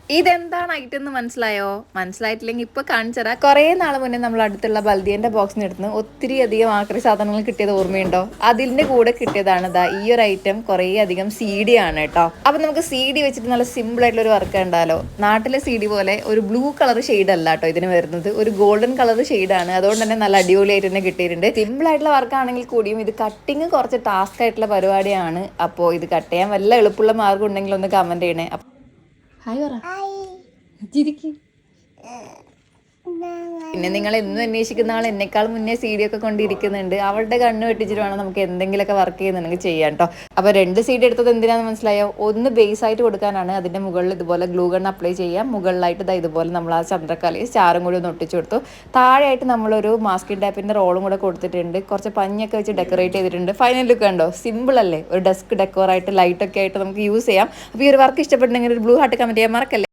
ഇതെന്താണ് ഐറ്റം എന്ന് മനസ്സിലായോ? മനസ്സിലായിട്ടില്ലെങ്കിൽ ഇപ്പൊ കാണിച്ചറാ. കുറെ നാൾ മുന്നേ നമ്മൾ അടുത്തുള്ള ബൽദിയന്റെ ബോക്സിന് എടുത്ത് ഒത്തിരി അധികം ആക്രി സാധനങ്ങൾ കിട്ടിയത് ഓർമ്മയുണ്ടോ? അതിന്റെ കൂടെ കിട്ടിയതാണ് ദാ ഈ ഒരു ഐറ്റം. കുറേ അധികം CD ആണ് കേട്ടോ. അപ്പൊ നമുക്ക് CD വെച്ചിട്ട് നല്ല സിമ്പിൾ ആയിട്ടുള്ള ഒരു വർക്ക് ഉണ്ടാലോ. നാട്ടിലെ CD പോലെ ഒരു ബ്ലൂ കളർ ഷെയ്ഡ് അല്ല കേട്ടോ ഇതിന് വരുന്നത്, ഒരു ഗോൾഡൻ കളർ ഷെയ്ഡാണ്. അതുകൊണ്ട് തന്നെ നല്ല അടിപൊളിയായിട്ട് തന്നെ കിട്ടിയിട്ടുണ്ട്. സിമ്പിൾ ആയിട്ടുള്ള വർക്ക് ആണെങ്കിൽ കൂടിയും ഇത് കട്ടിങ് കുറച്ച് ടാസ്ക് ആയിട്ടുള്ള പരിപാടിയാണ്. അപ്പോൾ ഇത് കട്ട് ചെയ്യാൻ വല്ല എളുപ്പമുള്ള മാർഗം ഉണ്ടെങ്കിൽ ഒന്ന് കമന്റ് ചെയ്യണേ. ഹായ് പറ. ചിരിക്ക്. പിന്നെ നിങ്ങൾ എന്നും അന്വേഷിക്കുന്ന ആൾ എന്നെക്കാൾ മുന്നേ CD ഒക്കെ കൊണ്ടിരിക്കുന്നുണ്ട്. അവളുടെ കണ്ണ് വെട്ടിച്ചിട്ട് വേണം നമുക്ക് എന്തെങ്കിലുമൊക്കെ വർക്ക് ചെയ്യുന്നുണ്ടെങ്കിൽ ചെയ്യാം കേട്ടോ. അപ്പോൾ 2 CD എടുത്തത് എന്തിനാണെന്ന് മനസ്സിലായോ? ഒന്ന് ബേസ് ആയിട്ട് കൊടുക്കാനാണ്. അതിന്റെ മുകളിൽ ഇതുപോലെ ഗ്ലൂ ഗൺ അപ്ലൈ ചെയ്യാം. മുകളിലായിട്ട് ഇതുപോലെ നമ്മൾ ആ ചന്ദ്രക്കലയിൽ സ്റ്റാറും കൂടി ഒന്ന് ഒട്ടിച്ചു കൊടുത്തു. താഴെയായിട്ട് നമ്മളൊരു മാസ്കിൻ ടാപ്പിന്റെ റോളും കൂടെ കൊടുത്തിട്ടുണ്ട്. കുറച്ച് പഞ്ഞൊക്കെ വെച്ച് ഡെക്കറേറ്റ് ചെയ്തിട്ടുണ്ട്. ഫൈനൽ ലുക്ക് കണ്ടോ? സിമ്പിൾ അല്ലേ? ഒരു ഡെസ്ക് ഡെക്കോറായിട്ട് ലൈറ്റൊക്കെ ആയിട്ട് നമുക്ക് യൂസ് ചെയ്യാം. അപ്പോൾ ഈ ഒരു വർക്ക് ഇഷ്ടപ്പെട്ടുണ്ടെങ്കിൽ ഒരു ബ്ലൂ ഹാർട്ട് കമന്റ് ചെയ്യാൻ മറക്കല്ലേ.